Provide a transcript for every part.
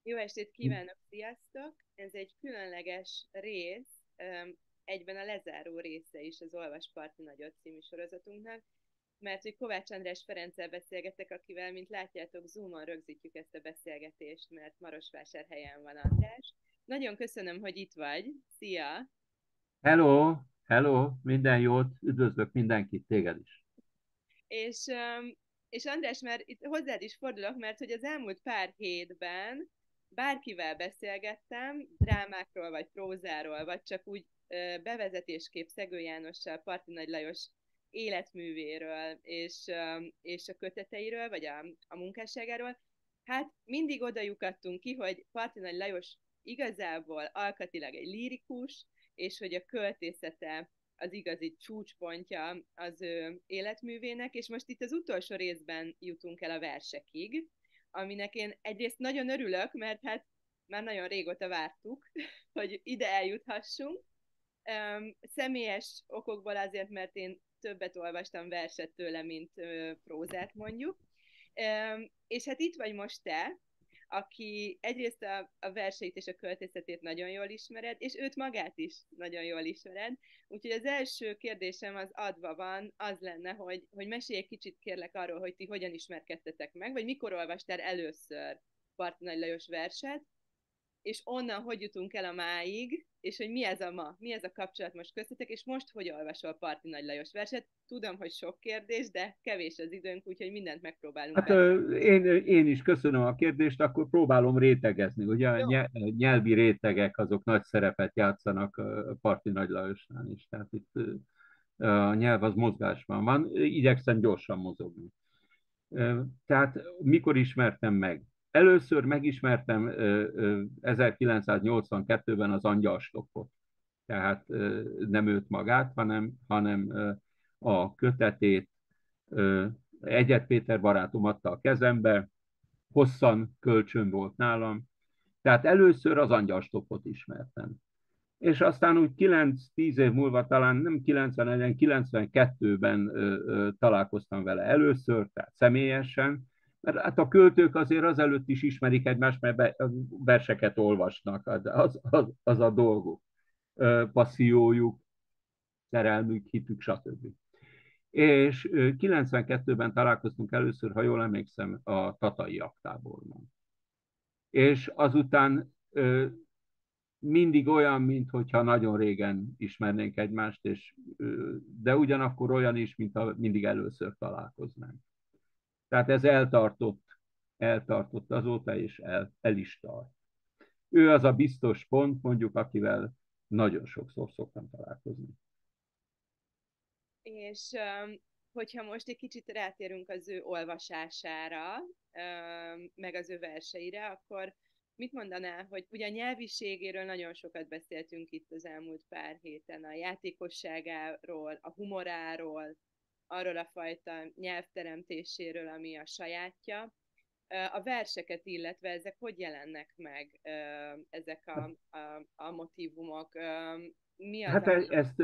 Jó estét kívánok, sziasztok! Ez egy különleges rész, egyben a lezáró része is az Olvas Parti Nagyot című sorozatunknak, mert hogy Kovács András Ferenccel beszélgetek, akivel, mint látjátok, Zoomon rögzítjük ezt a beszélgetést, mert Marosvásárhelyen van András. Nagyon köszönöm, hogy itt vagy. Szia! Hello, hello, minden jót, üdvözlök mindenkit, téged is. És, és András, már itt hozzád is fordulok, mert hogy az elmúlt pár hétben bárkivel beszélgettem, drámákról, vagy prózáról, vagy csak úgy bevezetésképp Szegő Jánossal, Parti Nagy Lajos életművéről, és a köteteiről, vagy a munkásságáról, hát mindig oda lyukadtunk ki, hogy Parti Nagy Lajos igazából alkatilag egy lírikus, és hogy a költészete az igazi csúcspontja az ő életművének, és most itt az utolsó részben jutunk el a versekig, aminek én egyrészt nagyon örülök, mert hát már nagyon régóta vártuk, hogy ide eljuthassunk. Személyes okokból azért, mert én többet olvastam verset tőle, mint prózát mondjuk. És hát itt vagy most te, aki egyrészt a verseit és a költészetét nagyon jól ismered, és őt magát is nagyon jól ismered. Úgyhogy az első kérdésem az adva van, az lenne, hogy mesélj egy kicsit kérlek arról, hogy ti hogyan ismerkedtetek meg, vagy mikor olvastál először Parti Nagy Lajos verset, és onnan hogy jutunk el a máig, és hogy mi ez a ma, mi ez a kapcsolat most köztetek, és most hogy olvasol Parti Nagy Lajos verset. Tudom, hogy sok kérdés, de kevés az időnk, úgyhogy mindent megpróbálunk Hát bele. én is köszönöm a kérdést, akkor próbálom rétegezni. Ugye a Jó, nyelvi rétegek azok nagy szerepet játszanak a Parti Nagy Lajosnál is. Tehát itt a nyelv az mozgásban van, igyekszem gyorsan mozogni. Tehát mikor ismertem meg? Először megismertem 1982-ben az Angyalstoppot. Tehát nem őt magát, hanem a kötetét Egyet Péter barátom adta a kezembe, hosszan kölcsön volt nálam, tehát először az Angyalstoppot ismertem. És aztán úgy 9-10 év múlva, talán nem 91-en, 92-ben találkoztam vele először, tehát személyesen, mert hát a költők azért azelőtt is ismerik egymást, mert verseket olvasnak, az a dolguk, passziójuk, szerelmük, hitük, stb. És 92-ben találkoztunk először, ha jól emlékszem, a Tatai Aktáborban. És azután mindig olyan, mintha nagyon régen ismernénk egymást, de ugyanakkor olyan is, mintha mindig először találkoznánk. Tehát ez eltartott azóta, és el is tart. Ő az a biztos pont, mondjuk, akivel nagyon sokszor szoktam találkozni. és hogyha most egy kicsit rátérünk az ő olvasására, meg az ő verseire, akkor mit mondanál, hogy ugye a nyelviségéről nagyon sokat beszéltünk itt az elmúlt pár héten, a játékosságáról, a humoráról, arról a fajta nyelvteremtéséről, ami a sajátja. A verseket illetve ezek hogy jelennek meg, ezek a motívumok? Mi az, Hát ami... ezt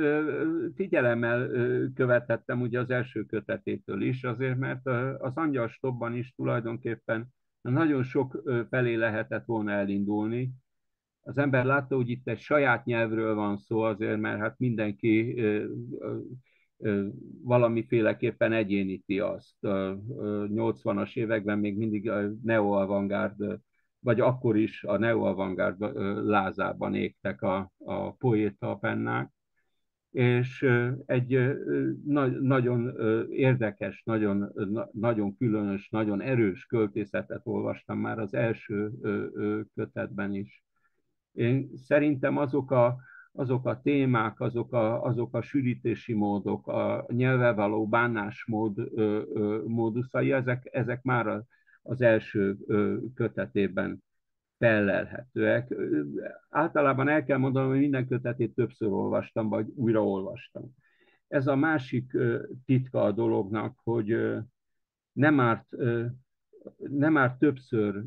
figyelemmel követettem ugye az első kötetétől is, azért mert az Angyal Stobban is tulajdonképpen nagyon sok felé lehetett volna elindulni. Az ember látta, hogy itt egy saját nyelvről van szó azért, mert hát mindenki valamiféleképpen egyéníti azt. A 80-as években még mindig a neo-avantgárd, vagy akkor is a neo-avantgárd lázában égtek a poéta pennák, és egy nagyon érdekes, nagyon különös, nagyon erős költészetet olvastam már az első kötetben is. Én szerintem azok a témák, azok a sűrítési módok, a nyelvvel való bánásmód móduszai, ezek már az első kötetében fellelhetőek. Általában el kell mondanom, hogy minden kötetét többször olvastam, vagy újraolvastam. Ez a másik titka a dolognak, hogy nem árt, nem árt többször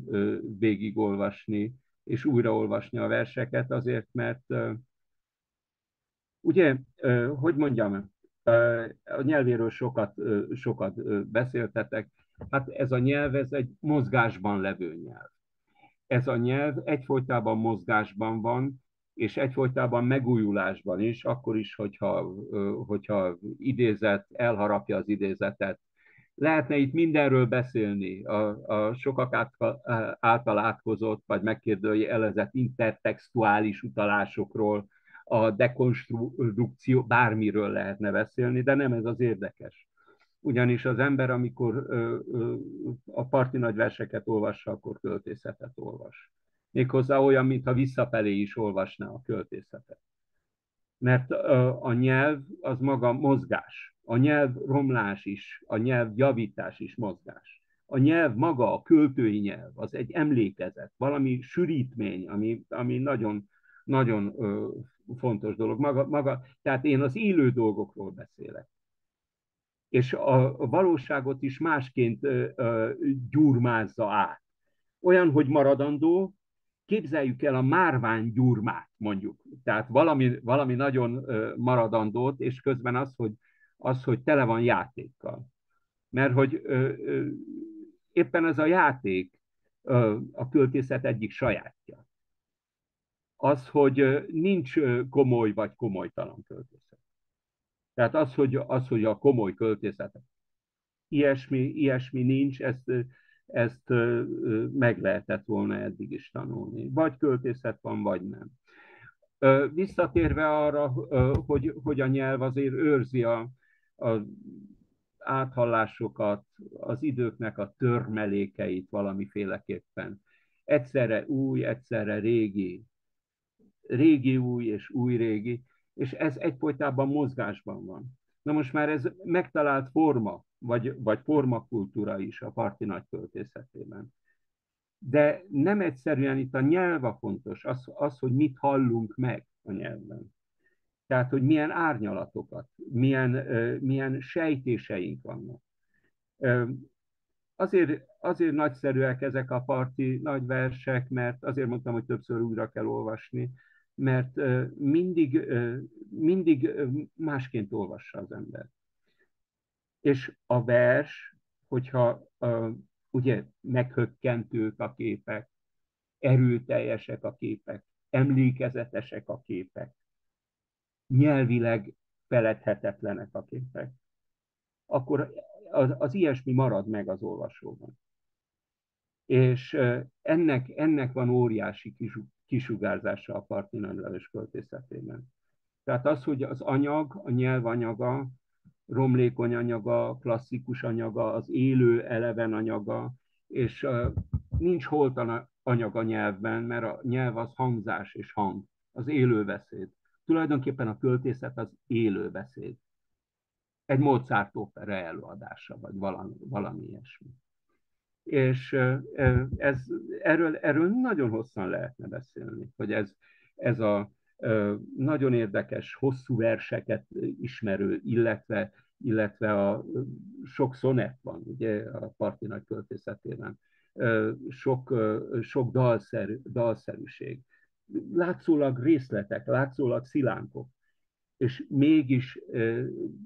végigolvasni és újraolvasni a verseket, azért, mert ugye, hogy mondjam, a nyelvéről sokat beszéltetek, hát ez a nyelv, ez egy mozgásban levő nyelv. ez a nyelv egyfolytában mozgásban van, és egyfolytában megújulásban is, akkor is, hogyha idézet elharapja az idézetet. Lehetne itt mindenről beszélni, a sokak által átkozott, vagy megkérdőjelezett intertextuális utalásokról, a dekonstrukció, bármiről lehetne beszélni, de nem ez az érdekes. Ugyanis az ember, amikor a parti nagyverseket olvassa, akkor költészetet olvas. Méghozzá olyan, mintha visszafelé is olvasná a költészetet. Mert a nyelv az maga mozgás. A nyelv romlás is, a nyelv javítás is mozgás. A nyelv maga, a költői nyelv, az egy emlékezet, valami sűrítmény, ami nagyon, nagyon fontos dolog. Tehát én az élő dolgokról beszélek. És a valóságot is másként gyurmázza át. Olyan, hogy maradandó, képzeljük el a márványgyurmát, mondjuk. Tehát valami nagyon maradandót, és közben hogy tele van játékkal. Mert hogy éppen ez a játék a költészet egyik sajátja. Az, hogy nincs komoly vagy komolytalan költészet. Tehát hogy a komoly költészet ilyesmi nincs, ezt meg lehetett volna eddig is tanulni. Vagy költészet van, vagy nem. Visszatérve arra, hogy a nyelv azért őrzi a áthallásokat, az időknek a törmelékeit valamiféleképpen. Egyszerre új, egyszerre régi, régi új és új régi, és ez egyfolytában mozgásban van. Na most már ez megtalált forma, vagy formakultúra is a parti nagyköltészetében. De nem egyszerűen itt a nyelv a fontos, hogy mit hallunk meg a nyelvben. Tehát, hogy milyen árnyalatokat, milyen sejtéseink vannak. Azért nagyszerűek ezek a parti nagyversek, mert azért mondtam, hogy többször újra kell olvasni, mert mindig másként olvassa az ember. És a vers, hogyha ugye meghökkentők a képek, erőteljesek a képek, emlékezetesek a képek, nyelvileg feledhetetlenek a képek, akkor az ilyesmi marad meg az olvasóban. És ennek van óriási kisugárzása a parti nagyleves költészetében. Tehát az, hogy az anyag, a nyelv anyaga, romlékony anyaga, klasszikus anyaga, az élő, eleven anyaga, és nincs holtan anyag a nyelvben, mert a nyelv az hangzás és hang, az élő beszéd. Tulajdonképpen a költészet az élő beszéd. Egy Mozart opera előadása, vagy valami ilyesmi. És erről nagyon hosszan lehetne beszélni, hogy ez a nagyon érdekes, hosszú verseket ismerő, illetve a sok szonett van, ugye, a parti nagy költészetében, sok dalszerűség. Látszólag részletek, látszólag szilánkok, és mégis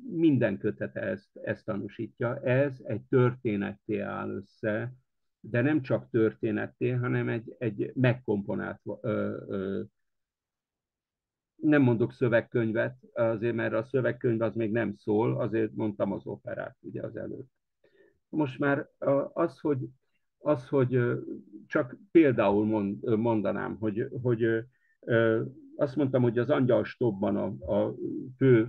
minden kötete ezt tanúsítja. Ez egy történetté áll össze, de nem csak történetté, hanem egy megkomponált, nem mondok szövegkönyvet, azért mert a szövegkönyv az még nem szól, azért mondtam az operát ugye az előtt. Most már hogy csak például mondanám, hogy azt mondtam, hogy az Angyalstobban a fő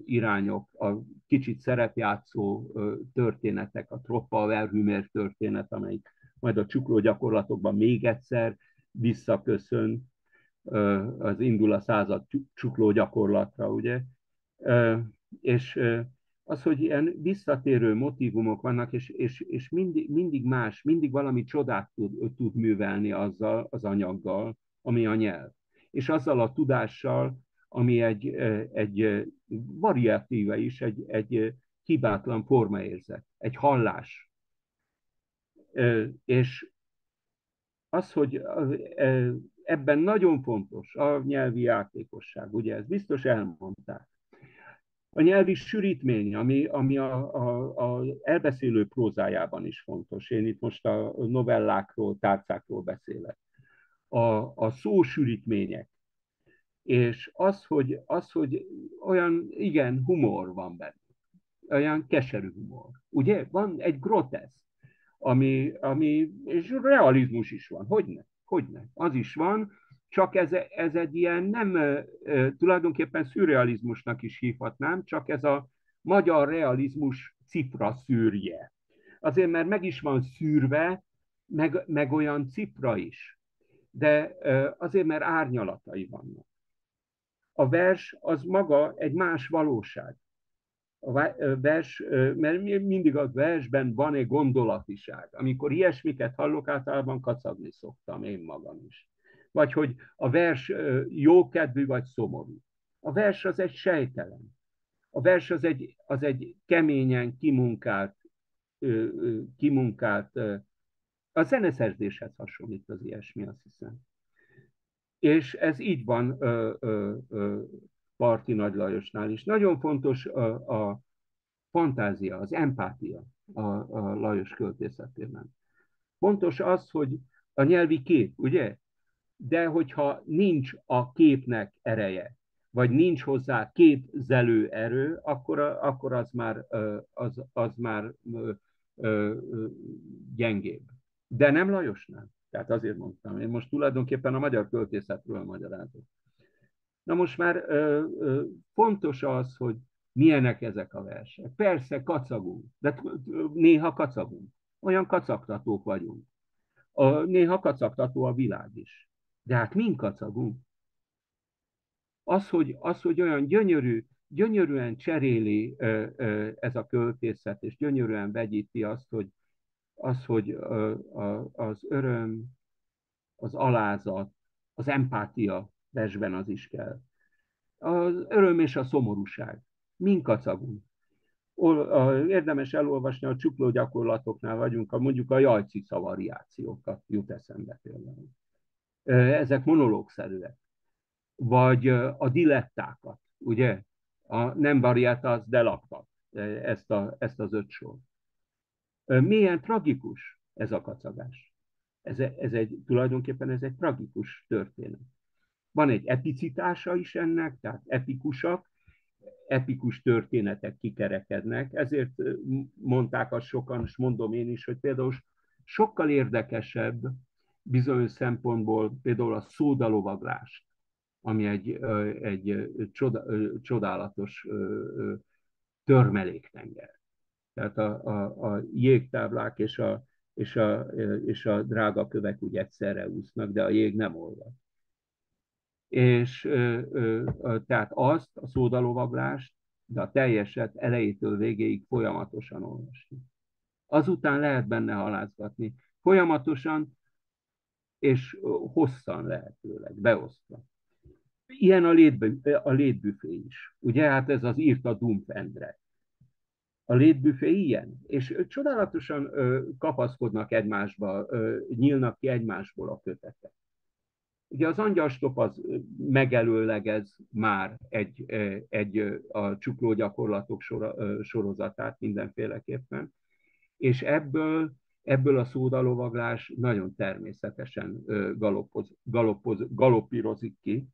irányok, a kicsit szerepjátszó történetek, a Troppa, a Verhümer történet, amelyik majd a csukló gyakorlatokban még egyszer visszaköszön, az indul a század csukló gyakorlatra, ugye? És az, hogy ilyen visszatérő motívumok vannak, és mindig más, mindig valami csodát tud művelni azzal az anyaggal, ami a nyelv. És azzal a tudással, ami egy variatíve is, egy hibátlan formaérzet, egy hallás. És az, hogy ebben nagyon fontos a nyelvi játékosság, ugye ezt biztos elmondták. A nyelvi sűrítmény, ami a elbeszélő prózájában is fontos. Én itt most a novellákról, tárcákról beszélek. A szósűrítmények, és az, hogy olyan, igen, humor van benne, olyan keserű humor. Ugye? Van egy groteszk, és realizmus is van. Hogyne? Az is van, csak ez egy ilyen nem, tulajdonképpen szürrealizmusnak is hívhatnám, csak ez a magyar realizmus cifra szűrje. Azért, mert meg is van szűrve, meg olyan cifra is. De azért, mert árnyalatai vannak. A vers az maga egy más valóság. A vers, mert mindig a versben van egy gondolatiság. Amikor ilyesmiket hallok, általában kacagni szoktam én magam is. Vagy hogy a vers jókedvű vagy szomorú. A vers az egy sejtelen. A vers az egy keményen kimunkált a zeneszerzéshez hasonlít az ilyesmi, azt hiszem. És ez így van Parti Nagy Lajosnál is. Nagyon fontos a fantázia, az empátia a Lajos költészetében. Fontos az, hogy a nyelvi kép, ugye? De hogyha nincs a képnek ereje, vagy nincs hozzá képzelő erő, akkor az már gyengébb. De nem Lajosnál. Tehát azért mondtam, én most tulajdonképpen a magyar költészetről magyarázok. Na most már fontos az, hogy milyenek ezek a versek. Persze kacagunk, de néha kacagunk. Olyan kacagtatók vagyunk. Néha kacagtató a világ is. De hát mind kacagunk. Az, hogy olyan gyönyörűen cseréli ez a költészet, és gyönyörűen vegyíti hogy az öröm, az alázat, az empátia versben az is kell. Az öröm és a szomorúság. Mind kacagunk. Érdemes elolvasni, a csukló gyakorlatoknál vagyunk, mondjuk a jajcica variációkat jut eszembe például. Ezek monológszerűek. Vagy a dilettákat, ugye? Nem variálta, de laktak ezt az 5 sor. Milyen tragikus ez a kacagás. Tulajdonképpen ez egy tragikus történet. Van egy epicitása is ennek, tehát epikusak, epikus történetek kikerekednek, ezért mondták azt sokan, és mondom én is, hogy például sokkal érdekesebb bizonyos szempontból például a szódalovaglást, ami egy csodálatos törmeléktenger. Tehát a jégtáblák és a drága kövek úgy egyszerre úsznak, de a jég nem olvad. És tehát azt, a szódalovaglást, de a teljeset elejétől végéig folyamatosan olvasni. Azután lehet benne halázgatni. Folyamatosan és hosszan lehetőleg, beosztva. Ilyen a létbüfé is. Ugye, hát ez az írt a Dumpendre. A létbüfé ilyen, és csodálatosan kapaszkodnak egymásba, nyílnak ki egymásból a kötetek. Ugye az angyalstop az megelőlegez már a csukló gyakorlatok sorozatát mindenféleképpen, és ebből a szódalovaglás nagyon természetesen galopírozik ki.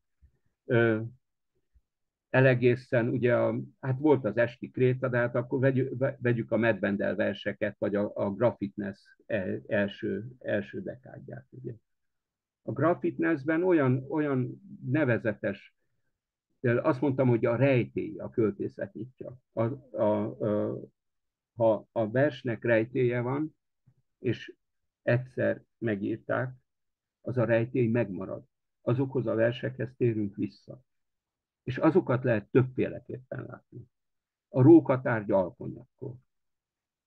Elegészen, ugye, hát volt az Esti Kréta, de hát akkor vegyük a Medbendel verseket, vagy a Graffitness első dekádját, ugye. A Graffitnessben olyan nevezetes, azt mondtam, hogy a rejtély a költészet nyitja. Ha a versnek rejtélye van, és egyszer megírták, az a rejtély megmarad. Azokhoz a versekhez térünk vissza. És azokat lehet többféleképpen látni. A rókatárgy alkonyakkor.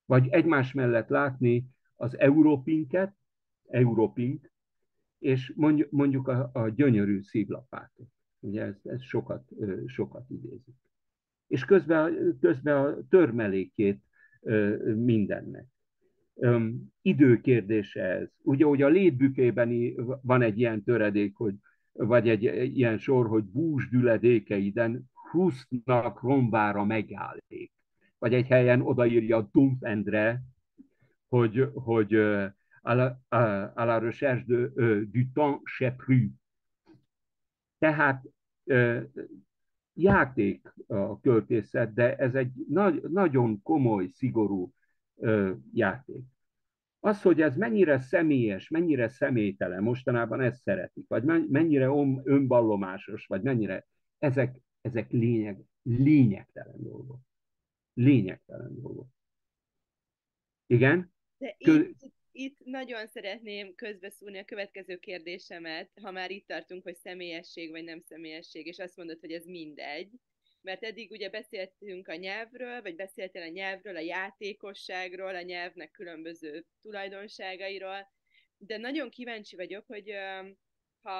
Vagy egymás mellett látni az Europink, és mondjuk a gyönyörű szívlapátot. Ugye ez sokat idézik. És közben a törmelékét mindennek. Időkérdése ez. Ugye, hogy a létbükében van egy ilyen töredék, vagy egy ilyen sor, hogy bús düledékeiden, Proustnak rombára megállnék. Vagy egy helyen odaírja Dumpendre, hogy à la recherche du temps chez Proust. Tehát játék a költészet, de ez egy nagyon komoly, szigorú játék. Az, hogy ez mennyire személyes, mennyire személytelen, mostanában ezt szeretik, vagy mennyire önvallomásos, vagy mennyire, ezek lényegtelen dolgok. Lényegtelen dolgok. Igen? De itt nagyon szeretném közbeszúrni a következő kérdésemet, ha már itt tartunk, hogy személyesség vagy nem személyesség, és azt mondod, hogy ez mindegy. Mert eddig ugye beszéltünk a nyelvről, vagy beszéltél a nyelvről, a játékosságról, a nyelvnek különböző tulajdonságairól, de nagyon kíváncsi vagyok, hogy ha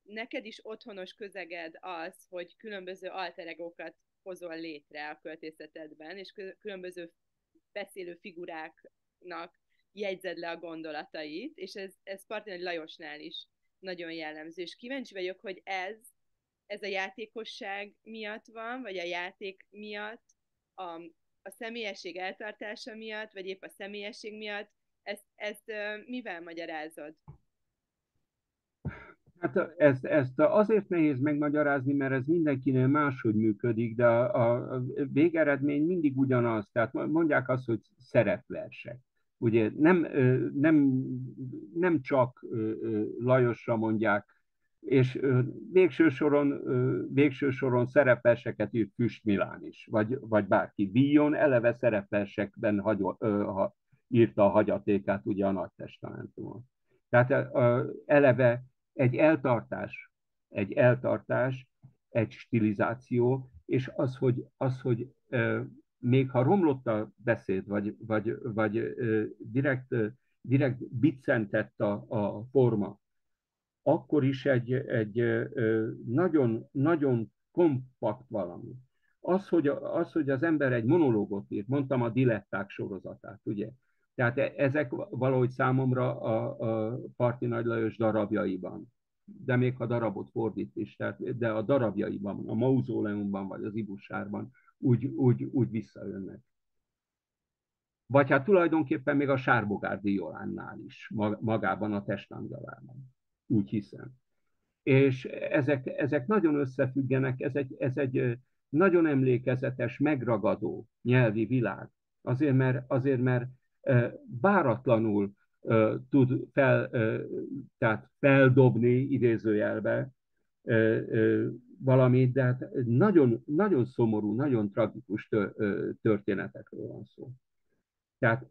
neked is otthonos közeged az, hogy különböző alteregókat hozol létre a költészetedben, és különböző beszélő figuráknak jegyzed le a gondolatait, és ez Partinagy Lajosnál is nagyon jellemző. És kíváncsi vagyok, hogy ez a játékosság miatt van, vagy a játék miatt, a személyesség eltartása miatt, vagy épp a személyesség miatt, ezt mivel magyarázod? Hát ezt azért nehéz megmagyarázni, mert ez mindenkinél máshogy működik, de a végeredmény mindig ugyanaz. Tehát mondják azt, hogy szerepversek. Ugye nem csak Lajosra mondják, és végső soron szerepverseket írt Füst Milán is, vagy bárki. Villon eleve szerepversekben írta a hagyatékát, ugye a Nagy Testamentumon. Tehát eleve egy eltartás, egy stilizáció, és az, hogy még ha romlott a beszéd, vagy direkt biccentett a forma, akkor is egy nagyon, nagyon kompakt valami. Az, hogy az ember egy monológot írt, mondtam a Diletták sorozatát, ugye? Tehát ezek valahogy számomra a Parti Nagy Lajos darabjaiban, de még ha darabot fordít is, de a darabjaiban, a Mauzóleumban vagy az Ibusárban úgy visszajönnek. Vagy hát tulajdonképpen még a Sárbogárdi Jolánnál is, magában a Testangyalában. Úgy hiszem. És ezek nagyon összefüggenek, ez egy nagyon emlékezetes, megragadó nyelvi világ. Azért mert váratlanul tud tehát feldobni idézőjelbe valamit, de hát nagyon, nagyon szomorú, nagyon tragikus történetekről van szó. Tehát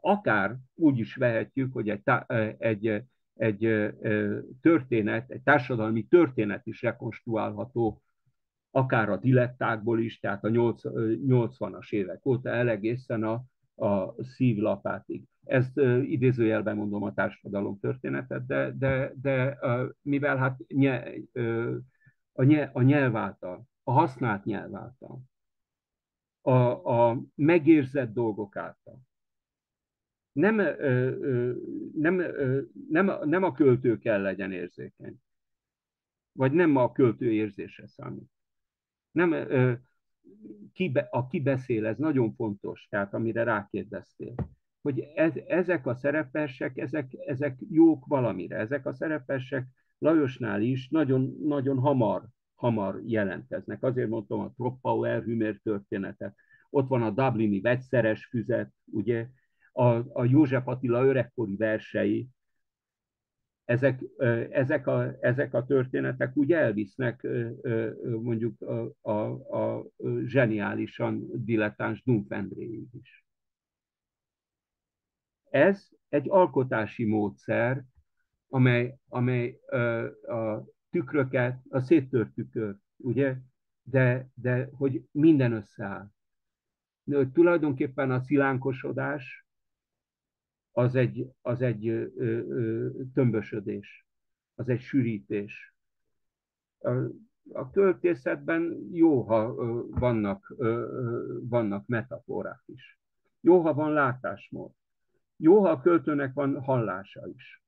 akár úgy is vehetjük, hogy egy történet, egy társadalmi történet is rekonstruálható, akár a dilettákból is, tehát a 80-as évek óta egészen a szívlapátig. Ezt idézőjelben mondom a társadalom történetet, de mivel hát a nyelv által, a használt nyelv által, a megérzett dolgok által, nem a költő kell legyen érzékeny, vagy nem a költő érzése számít. Nem, aki beszél, ez nagyon fontos, tehát amire rákérdeztél, hogy ezek a szerepversek, ezek jók valamire. Ezek a szerepversek Lajosnál is nagyon, nagyon hamar jelentkeznek. Azért mondtam a Troppauer Hümer történetet. Ott van a dublini vegyszeres füzet, ugye, a József Attila öregkori versei, ezek a történetek úgy elvisznek mondjuk a zseniálisan dilettáns Dumpendréig is. Ez egy alkotási módszer, amely a tükröket, a széttört tükör, ugye, de hogy minden összeáll. Tulajdonképpen a szilánkosodás az egy tömbösödés, az egy sűrítés. A költészetben jó, ha vannak metaforák is. Jó, ha van látásmód. Jó, ha a költőnek van hallása is.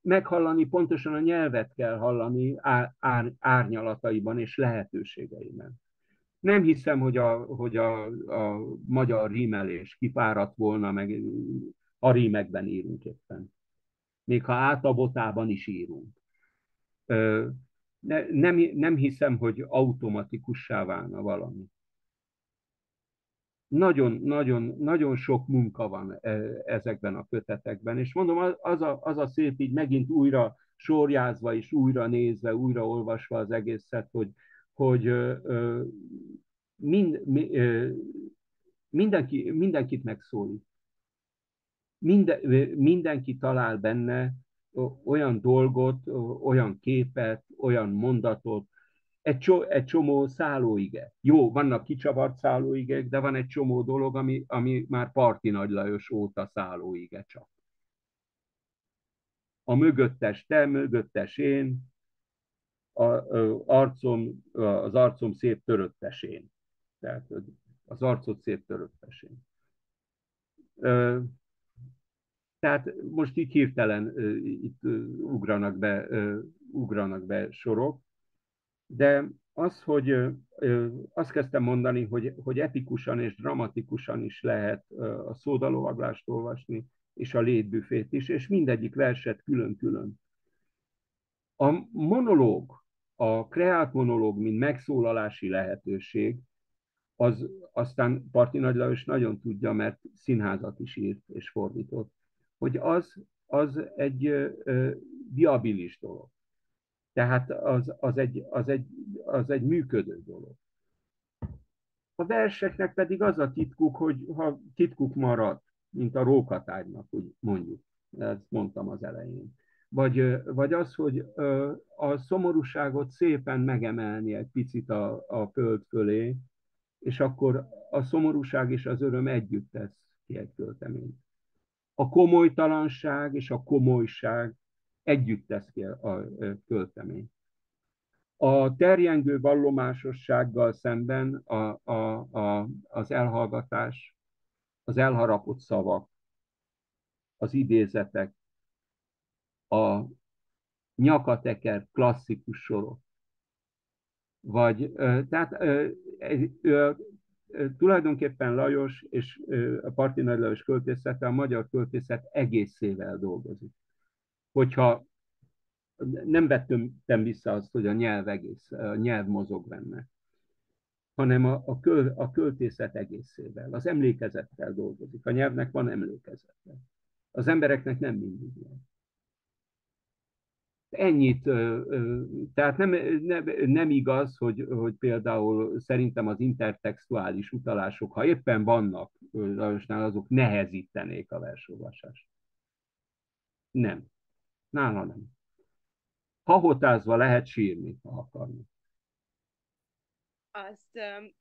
meghallani, pontosan a nyelvet kell hallani árnyalataiban és lehetőségeiben. Nem hiszem, hogy a magyar rímelés kifáradt volna, meg a rímekben írunk éppen. Még ha átabotában is írunk. Nem hiszem, hogy automatikussá válna valami. Nagyon sok munka van ezekben a kötetekben, és mondom, az a szép így megint újra sorjázva és újra nézve, újra olvasva az egészet, hogy mind, mindenkit megszólít. Mindenki talál benne olyan dolgot, olyan képet, olyan mondatot, egy csomó szállóige. Jó, vannak kicsavart szállóigek, de van egy csomó dolog, ami már Parti Nagy Lajos óta szállóige csak. A mögöttes te, mögöttes én, az arcom szép töröttes én. Tehát az arcod szép töröttes én. Tehát most így hirtelen itt ugranak be sorok, de hogy azt kezdtem mondani, hogy epikusan és dramatikusan is lehet a szódalovaglást olvasni, és a létbüfét is, és mindegyik verset külön-külön. A monológ, a kreált monológ, mint megszólalási lehetőség, az aztán Parti Nagy Lajos nagyon tudja, mert színházat is írt és fordított, hogy az egy viabilis dolog. Tehát az egy működő dolog. A verseknek pedig az a titkuk, hogy ha titkuk marad, mint a rókatágynak, úgy mondjuk, ezt mondtam az elején. Vagy az, hogy a szomorúságot szépen megemelni egy picit a föld fölé, és akkor a szomorúság és az öröm együtt tesz ki egy költeményt. A komolytalanság és a komolyság együtt tesz ki a költeményt. A terjengő vallomásossággal szemben az elhallgatás, az elharapott szavak, az idézetek, a nyakateker klasszikus sorok. Tehát tulajdonképpen Lajos és a Parti Nagy Lajos költészete a magyar költészet egészével dolgozik. Hogyha nem vettem vissza azt, hogy a nyelv mozog benne, hanem a költészet egészével, az emlékezettel dolgozik. A nyelvnek van emlékezete. Az embereknek nem mindig van. Ennyit, tehát nem igaz, hogy például szerintem az intertextuális utalások, ha éppen vannak Lajosnál, azok nehezítenék a versolvasást. Nem. Nála nem. Hahotázva lehet sírni, ha akarni.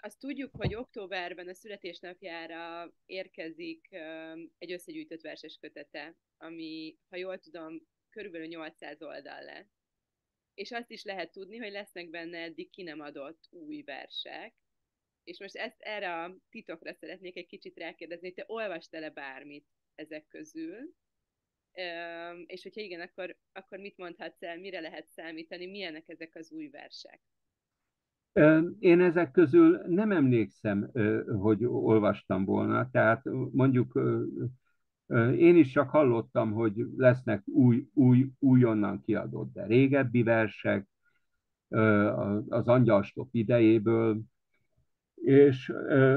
Azt tudjuk, hogy októberben a születésnapjára érkezik egy összegyűjtött verses kötete, ami, ha jól tudom, körülbelül 800 oldal lesz. És azt is lehet tudni, hogy lesznek benne eddig ki nem adott új versek. És most erre a titokra szeretnék egy kicsit rákérdezni, hogy te olvastál-e bármit ezek közül? És hogyha igen, akkor mit mondhatsz el, mire lehet számítani, milyenek ezek az új versek? Én ezek közül nem emlékszem, hogy olvastam volna, tehát mondjuk én is csak hallottam, hogy lesznek újonnan kiadott, de régebbi versek az Angyalstop idejéből, és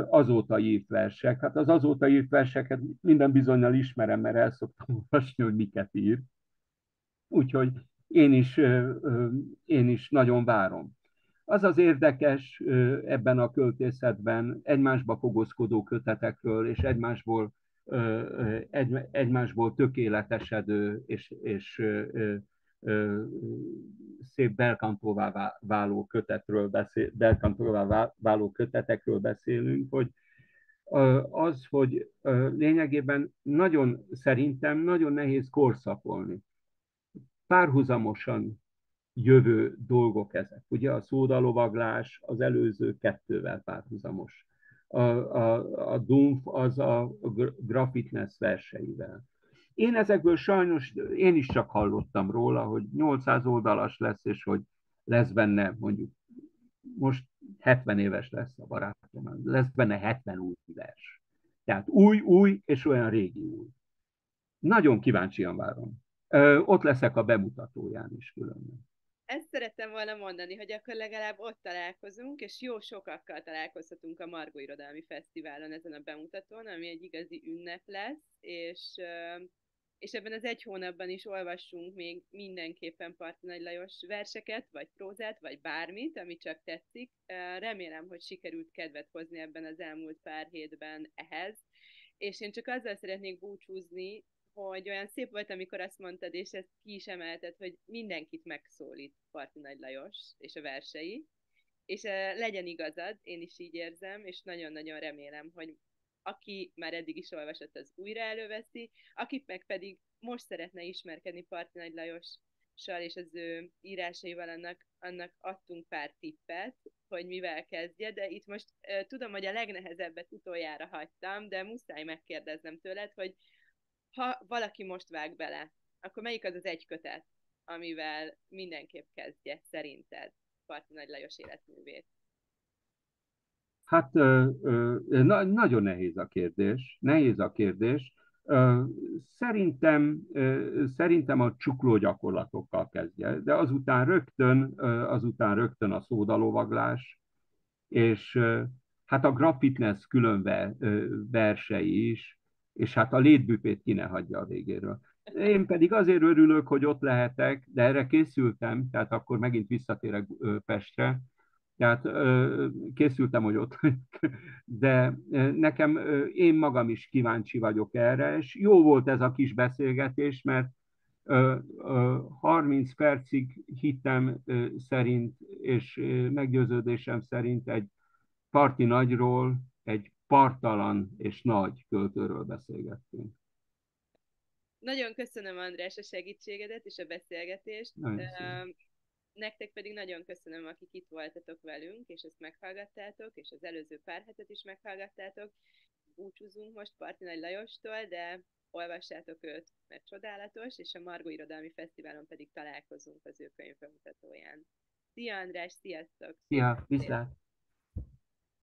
azóta írt versek. Hát az azóta írt verseket minden bizonnyal ismerem, mert el szoktam olvasni, hogy miket ír. Úgyhogy én is nagyon várom. Az az érdekes ebben a költészetben egymásba fogozkodó kötetekről, és egymásból tökéletesedő és szép belkantóvá váló kötetekről beszélünk, hogy hogy lényegében szerintem nagyon nehéz korszakolni. Párhuzamosan jövő dolgok ezek. Ugye a szódalovaglás az előző kettővel párhuzamos. A Dumpf az a Graphitness verseivel. Én ezekből sajnos, én is csak hallottam róla, hogy 800 oldalas lesz, és hogy lesz benne mondjuk, most 70 éves lesz a barátom, lesz benne 70 új vers. Tehát új, és olyan régi új. Nagyon kíváncsian várom. Ott leszek a bemutatóján is különben. Ezt szerettem volna mondani, hogy akkor legalább ott találkozunk, és jó sokakkal találkozhatunk a Margó Irodalmi Fesztiválon ezen a bemutatón, ami egy igazi ünnep lesz, és ebben az egy hónapban is olvassunk még mindenképpen Parti Nagy Lajos verseket, vagy prózát, vagy bármit, ami csak tetszik. Remélem, hogy sikerült kedvet hozni ebben az elmúlt pár hétben ehhez, és én csak azzal szeretnék búcsúzni, hogy olyan szép volt, amikor azt mondtad, és ezt ki is emelted, hogy mindenkit megszólít Parti Nagy Lajos és a versei, és legyen igazad, én is így érzem, és nagyon-nagyon remélem, hogy aki már eddig is olvasott, az újra előveszi, akik meg pedig most szeretne ismerkedni Parti Nagy Lajossal és az ő írásaival, annak adtunk pár tippet, hogy mivel kezdje, de itt most tudom, hogy a legnehezebbet utoljára hagytam, de muszáj megkérdeznem tőled, hogy ha valaki most vág bele, akkor melyik az az egy kötet, amivel mindenképp kezdje szerinted Parti Nagy Lajos életművét? Hát nagyon nehéz a kérdés. Nehéz a kérdés. Szerintem a csukló gyakorlatokkal kezdje, de azután rögtön a szódalovaglás, és hát a Graffitness külön versei is, és hát a létbüfét ki ne hagyja a végéről. Én pedig azért örülök, hogy ott lehetek, de erre készültem, tehát akkor megint visszatérek Pestre, tehát készültem, hogy ott de nekem, én magam is kíváncsi vagyok erre, és jó volt ez a kis beszélgetés, mert 30 percig hittem szerint, és meggyőződésem szerint egy parti nagyról, egy parttalan és nagy költőről beszélgettünk. Nagyon köszönöm, András, a segítségedet és a beszélgetést. Nagyon szépen. Nektek pedig nagyon köszönöm, akik itt voltatok velünk, és ezt meghallgattátok, és az előző pár hetet is meghallgattátok. Búcsúzunk most Parti Nagy Lajostól, de olvassátok őt, mert csodálatos, és a Margó Irodalmi Fesztiválon pedig találkozunk az ő könyvbemutatóján. Szia András, sziasztok! Szép Szia, viszlát!